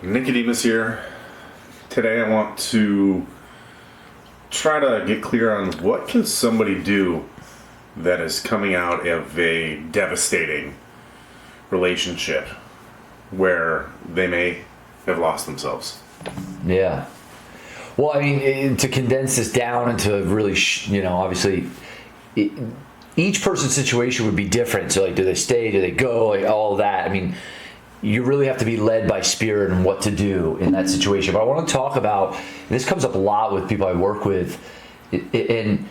Nicodemus here. Today I want to try to get clear on what can somebody do that is coming out of a devastating relationship where they may have lost themselves. Yeah. Well, I mean, to condense this down into really, obviously, each person's situation would be different. So, like, do they stay? Do they go? Like, all that. I mean, you really have to be led by spirit and what to do in that situation. But I want to talk about, and this comes up a lot with people I work with, and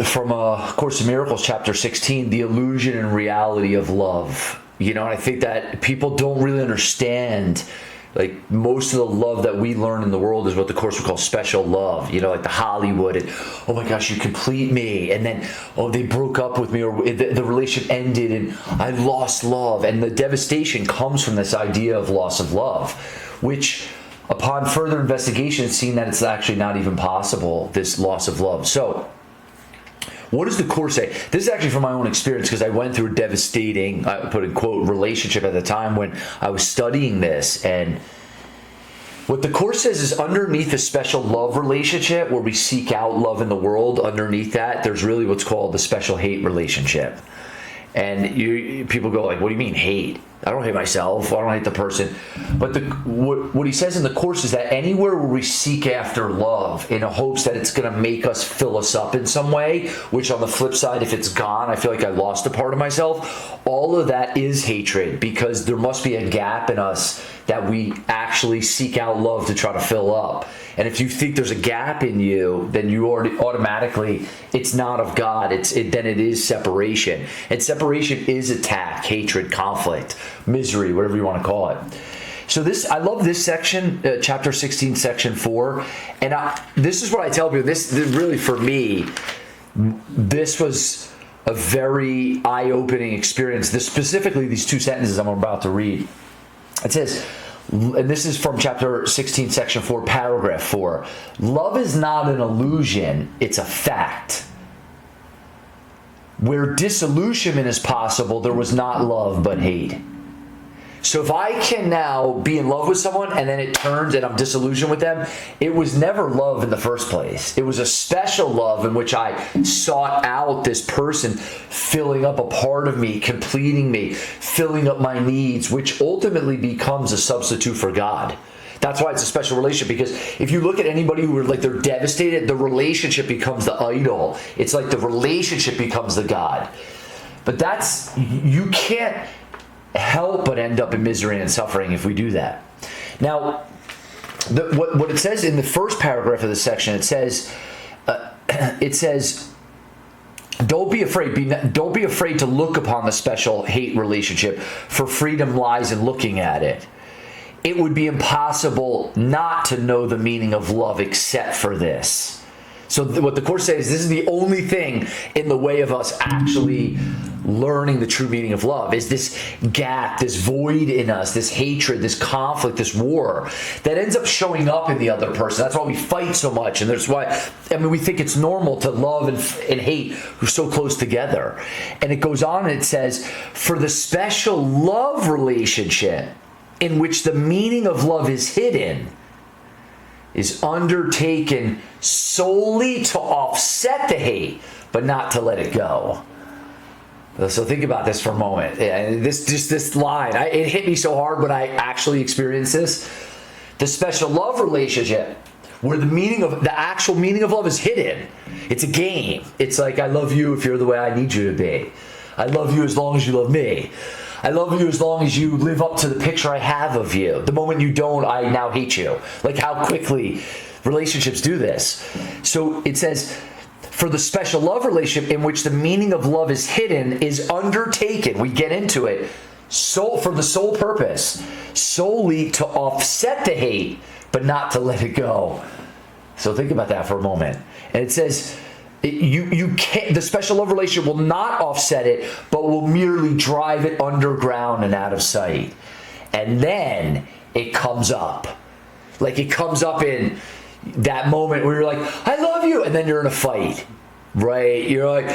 from Course in Miracles, chapter 16, the illusion and reality of love. And I think that people don't really understand. Like, most of the love that we learn in the world is what the Course would call special love, like the Hollywood, and, oh my gosh, you complete me. And then, oh, they broke up with me, or the relationship ended and I lost love. And the devastation comes from this idea of loss of love, which upon further investigation, it's seen that it's actually not even possible, this loss of love. So, what does the Course say? This is actually from my own experience, because I went through a devastating, I put in quote, relationship at the time when I was studying this. And what the Course says is, underneath a special love relationship where we seek out love in the world, underneath that, there's really what's called the special hate relationship. And people go like, what do you mean hate? I don't hate myself. I don't hate the person. But what he says in the Course is that anywhere where we seek after love in a hopes that it's going to make us fill us up in some way, which on the flip side, if it's gone, I feel like I lost a part of myself. All of that is hatred, because there must be a gap in us that we actually seek out love to try to fill up. And if you think there's a gap in you, then you already automatically, it's not of God. Then it is separation. And separation is attack, hatred, conflict, misery, whatever you want to call it. So I love this section, chapter 16, section 4. And this is what I tell people. This really, for me, this was a very eye-opening experience. Specifically, these two sentences I'm about to read. It says, and this is from chapter 16, section 4, paragraph 4. Love is not an illusion, it's a fact. Where disillusionment is possible, there was not love but hate. So if I can now be in love with someone and then it turns and I'm disillusioned with them, it was never love in the first place. It was a special love in which I sought out this person filling up a part of me, completing me, filling up my needs, which ultimately becomes a substitute for God. That's why it's a special relationship, because if you look at anybody who are like, they're devastated, the relationship becomes the idol. It's like the relationship becomes the God. But you can't help but end up in misery and suffering if we do that. Now, what it says in the first paragraph of the section, it says, don't be afraid. Don't be afraid to look upon the special hate relationship, for freedom lies in looking at it. It would be impossible not to know the meaning of love except for this. So what the Course says, this is the only thing in the way of us actually learning the true meaning of love, is this gap, this void in us, this hatred, this conflict, this war that ends up showing up in the other person. That's why we fight so much. And that's why, we think it's normal to love and hate who's so close together. And it goes on and it says, for the special love relationship in which the meaning of love is hidden is undertaken solely to offset the hate, but not to let it go. So think about this for a moment. This line, it hit me so hard when I actually experienced this. The special love relationship, where the actual meaning of love is hidden. It's a game. It's like, I love you if you're the way I need you to be. I love you as long as you love me. I love you as long as you live up to the picture I have of you. The moment you don't, I now hate you. Like how quickly relationships do this. So it says, for the special love relationship in which the meaning of love is hidden is undertaken, we get into it, for the sole purpose, solely to offset the hate, but not to let it go. So think about that for a moment. And it says, you can't, the special love relationship will not offset it, but will merely drive it underground and out of sight. And then it comes up. Like it comes up in that moment where you're like, I love you. And then you're in a fight, right? You're like,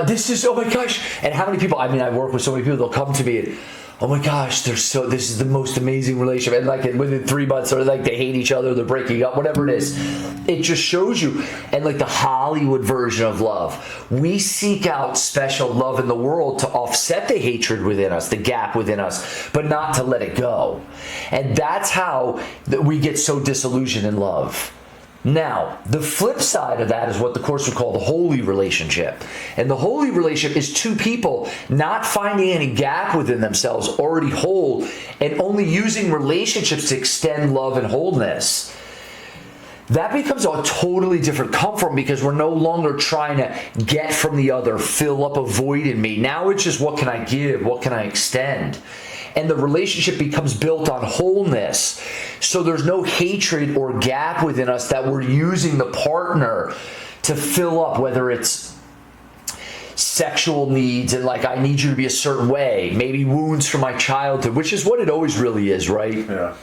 this is, oh my gosh. And how many people, I work with so many people, they'll come to me and, oh my gosh, this is the most amazing relationship. And like within 3 months, or like they hate each other, they're breaking up, whatever it is. It just shows you. And like the Hollywood version of love, we seek out special love in the world to offset the hatred within us, the gap within us, but not to let it go. And that's how we get so disillusioned in love. Now, the flip side of that is what the Course would call the holy relationship. And the holy relationship is two people not finding any gap within themselves, already whole, and only using relationships to extend love and wholeness. That becomes a totally different comfort, because we're no longer trying to get from the other, fill up a void in me. Now it's just, what can I give? What can I extend? And the relationship becomes built on wholeness. So there's no hatred or gap within us that we're using the partner to fill up, whether it's sexual needs and like, I need you to be a certain way, maybe wounds from my childhood, which is what it always really is, right? Yeah.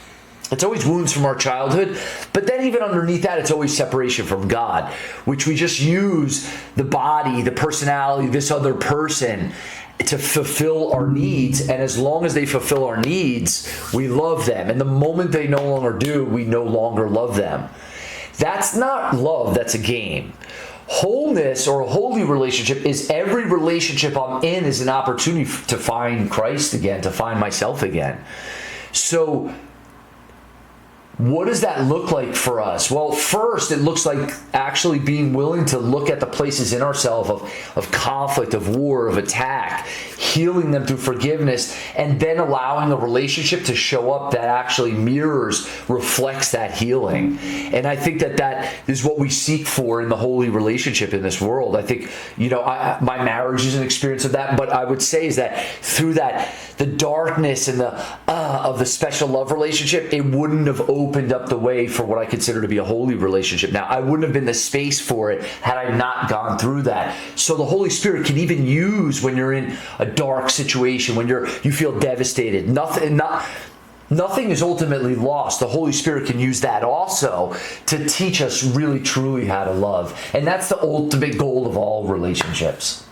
It's always wounds from our childhood, but then even underneath that, it's always separation from God, which we just use the body, the personality, this other person to fulfill our needs. And as long as they fulfill our needs, we love them. And the moment they no longer do, we no longer love them. That's not love, that's a game. Wholeness, or a holy relationship, is every relationship I'm in is an opportunity to find Christ again, to find myself again. So what does that look like for us? Well, first, it looks like actually being willing to look at the places in ourselves of conflict, of war, of attack, healing them through forgiveness, and then allowing a relationship to show up that actually mirrors, reflects that healing. And I think that is what we seek for in the holy relationship in this world. I think, my marriage is an experience of that, but I would say is that through that, the darkness and of the special love relationship, it wouldn't have opened up the way for what I consider to be a holy relationship. Now, I wouldn't have been the space for it had I not gone through that. So the Holy Spirit can even use when you're in a dark situation, when you feel devastated. Nothing is ultimately lost. The Holy Spirit can use that also to teach us really truly how to love. And that's the ultimate goal of all relationships.